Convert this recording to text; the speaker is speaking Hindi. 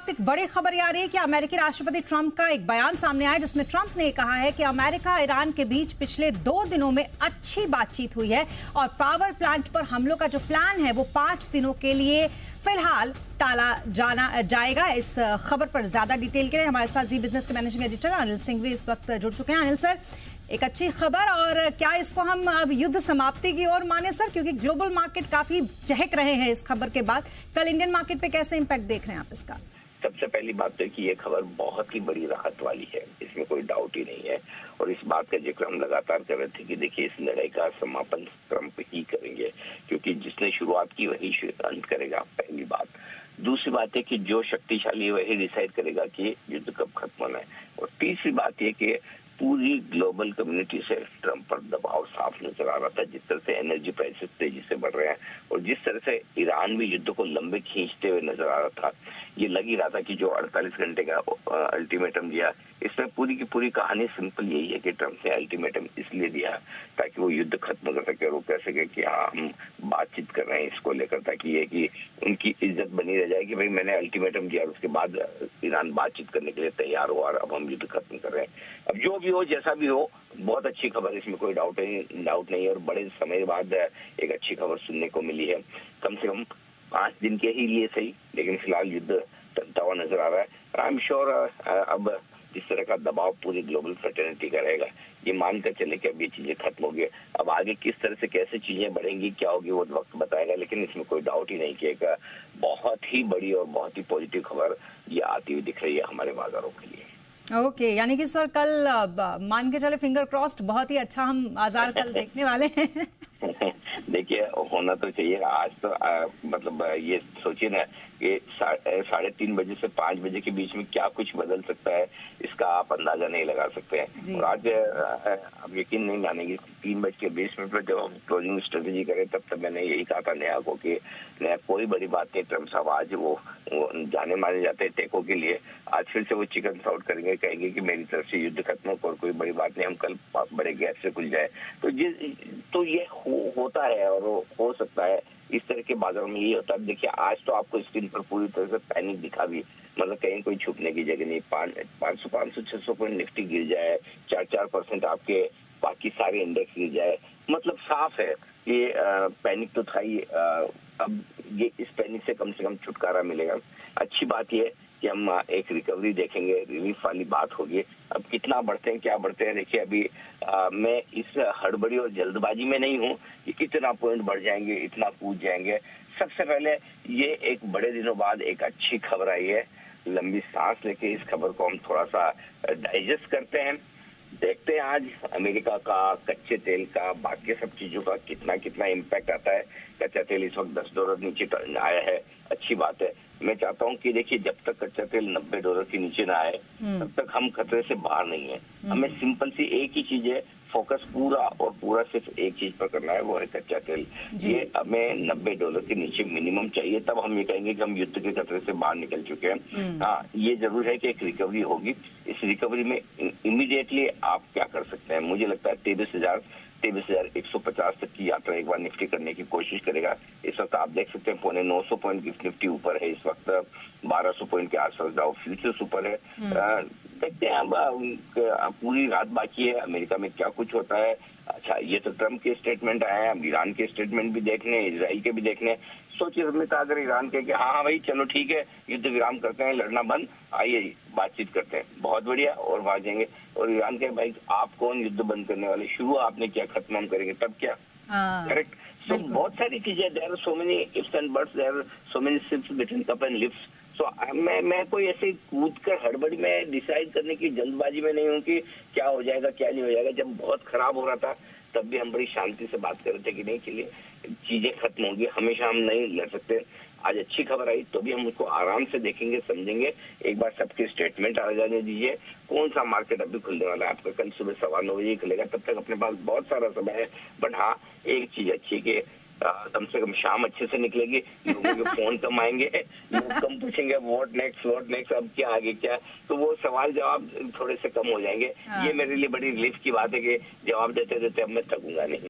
एक बड़ी खबर आ रही है कि अमेरिकी राष्ट्रपति ट्रंप का एक बयान सामने आया जिसमें ट्रंप ने कहा है कि अमेरिका ईरान के बीच पिछले 2 दिनों में अच्छी बातचीत हुई है और पावर प्लांट पर हमलों का जो प्लान है वो 5 दिनों के लिए फिलहाल टाला जाएगा। इस खबर पर ज्यादा डिटेल के लिए हमारे साथ जी बिजनेस के मैनेजिंग एडिटर अनिल सिंह भी इस वक्त जुड़ चुके हैं। अनिल सर, एक अच्छी खबर, और क्या इसको हम अब युद्ध समाप्ति की ओर माने सर, क्योंकि ग्लोबल मार्केट काफी चहक रहे हैं इस खबर के बाद। कल इंडियन मार्केट पे कैसे इंपैक्ट देख रहे हैं आप इसका? सबसे पहली बात तो कि ये खबर बहुत ही बड़ी राहत वाली है, इसमें कोई डाउट ही नहीं है। और इस बात का जिक्र हम लगातार कर रहे थे कि देखिए इस लड़ाई का समापन ट्रंप ही करेंगे, क्योंकि जिसने शुरुआत की वही अंत करेगा, पहली बात। दूसरी बात है कि जो शक्तिशाली है वही डिसाइड करेगा कि युद्ध कब खत्म होना है। और तीसरी बात यह कि पूरी ग्लोबल कम्युनिटी से ट्रंप पर दबाव साफ नजर आ रहा था। जिस तरह से एनर्जी प्राइसेस तेजी से बढ़ रहे हैं और जिस तरह से ईरान भी युद्ध को लंबे खींचते हुए नजर आ रहा था, ये लग ही रहा था कि जो 48 घंटे का अल्टीमेटम दिया, इसमें पूरी की पूरी कहानी सिंपल यही है कि ट्रंप ने अल्टीमेटम इसलिए दिया ताकि वो युद्ध खत्म कर सके और वो कह सके कि हाँ हम बातचीत कर रहे हैं इसको लेकर, ताकि ये कि उनकी इज्जत बनी रह जाए कि भाई मैंने अल्टीमेटम दिया और उसके बाद ईरान बातचीत करने के लिए तैयार हुआ और अब हम युद्ध खत्म कर रहे हैं। अब जो भी हो, जैसा भी हो, बहुत अच्छी खबर, इसमें कोई डाउट नहीं। और बड़े समय बाद एक अच्छी खबर सुनने को मिली है। कम से कम 5 दिन के ही लिए सही, लेकिन फिलहाल युद्ध टलता हुआ नजर आ रहा है। आई एम श्योर अब इस तरह का दबाव पूरी ग्लोबल फ्रेटर्निटी का रहेगा। ये मानकर चले कि अब ये चीजें खत्म हो गई। अब आगे किस तरह से कैसे चीजें बढ़ेंगी, क्या होगी, वो वक्त बताएगा, लेकिन इसमें कोई डाउट ही नहीं कि एक बहुत ही बड़ी और बहुत ही पॉजिटिव खबर ये आती हुई दिख रही है हमारे बाजारों के लिए। ओके, यानी कि सर कल मान के चले, फिंगर क्रॉस्ड, बहुत ही अच्छा हम बाजार कल देखने वाले हैं। देखिए होना तो चाहिए। आज तो मतलब ये सोचिए ना कि 3:30 बजे से 5 बजे के बीच में क्या कुछ बदल सकता है, इसका आप अंदाजा नहीं लगा सकते हैं। और आज आप यकीन नहीं मानेंगे, 3:20 पर जब हम क्लोजिंग स्ट्रेटेजी करें तब मैंने यही कहा था नया को कि नया कोई बड़ी बात नहीं, ट्रंप साहब आज वो जाने माने जाते हैं टेको के लिए, आज फिर से वो चिकन आउट करेंगे, कहेंगे कि मेरी तरफ से युद्ध खत्म हो और कोई बड़ी बात नहीं, हम कल बड़े गैप से खुल जाए। तो ये होता है और हो सकता है इस तरह के बाजारों में ये होता है। देखिए आज तो आपको स्क्रीन पर पूरी तरह से पैनिक दिखा भी, मतलब कहीं कोई छुपने की जगह नहीं। 500-600 पॉइंट निफ्टी गिर जाए, 4% आपके बाकी सारे इंडेक्स गिर जाए, मतलब साफ है ये पैनिक तो था ही। अब ये इस पैनिक से कम छुटकारा मिलेगा। अच्छी बात ये कि हम एक रिकवरी देखेंगे, रिलीफ वाली बात होगी। अब कितना बढ़ते हैं, क्या बढ़ते हैं, देखिए अभी मैं इस हड़बड़ी और जल्दबाजी में नहीं हूँ कि कितना पॉइंट बढ़ जाएंगे, इतना कूद जाएंगे। सबसे पहले ये एक बड़े दिनों बाद एक अच्छी खबर आई है, लंबी सांस लेके इस खबर को हम थोड़ा सा डाइजेस्ट करते हैं, देखते हैं आज अमेरिका का कच्चे तेल का, बाकी सब चीजों का कितना इम्पैक्ट आता है। कच्चा तेल इस वक्त $10 नीचे आया है, अच्छी बात है। मैं चाहता हूं कि देखिए जब तक कच्चा तेल $90 के नीचे ना आए तब तक हम खतरे से बाहर नहीं है। हमें सिंपल सी एक ही चीज है, फोकस पूरा सिर्फ एक चीज पर करना है, वो है कच्चा तेल। ये हमें $90 के नीचे मिनिमम चाहिए, तब हम ये कहेंगे कि हम युद्ध के खतरे से बाहर निकल चुके हैं। हाँ, ये जरूर है कि एक रिकवरी होगी। इस रिकवरी में इमीडिएटली आप क्या कर सकते हैं, मुझे लगता है 23,150 तक की यात्रा एक बार निफ्टी करने की कोशिश करेगा। इस वक्त आप देख सकते हैं 950 पॉइंट निफ्टी ऊपर है, इस वक्त 1200 पॉइंट के आसपास डाउ फ्यूचर्स ऊपर है। देखते हैं अब पूरी रात बाकी है, अमेरिका में क्या कुछ होता है। अच्छा, ये तो ट्रंप के स्टेटमेंट आए हैं, अब ईरान के स्टेटमेंट भी देखने, इजराइल के भी देखने। सोचिए समझता अगर ईरान के कि हाँ भाई चलो ठीक है, युद्ध विराम करते हैं, लड़ना बंद, आइए बातचीत करते हैं, बहुत बढ़िया, और भागेंगे। और ईरान के भाई आप कौन युद्ध बंद करने वाले, शुरू आपने किया, खत्म हम करेंगे, तब क्या? करेक्ट। सो बहुत सारी चीजें, there are so many ifs and buts, there are so many sips between cup and lips. So मैं कोई ऐसे कूद कर हड़बड़ी में डिसाइड करने की जल्दबाजी में नहीं हूँ कि क्या हो जाएगा क्या नहीं हो जाएगा। जब बहुत खराब हो रहा था तब भी हम बड़ी शांति से बात कर रहे थे कि नहीं, के लिए चीजें खत्म होंगी, हमेशा हम नहीं लड़ सकते। आज अच्छी खबर आई तो भी हम उसको आराम से देखेंगे, समझेंगे। एक बार सबके स्टेटमेंट आ जाने दीजिए। कौन सा मार्केट अभी खुलने वाला है आपका, कल सुबह 9:15 बजे खुलेगा, तब तक अपने पास बहुत सारा समय है। बट हाँ, एक चीज अच्छी कि कम से कम शाम अच्छे से निकलेगी, लोगों के फोन कम आएंगे, लोग कम पूछेंगे व्हाट नेक्स्ट, अब क्या आगे क्या, तो वो सवाल जवाब थोड़े से कम हो जाएंगे। ये मेरे लिए बड़ी रिलीफ की बात है कि जवाब देते देते अब मैं थकूंगा नहीं।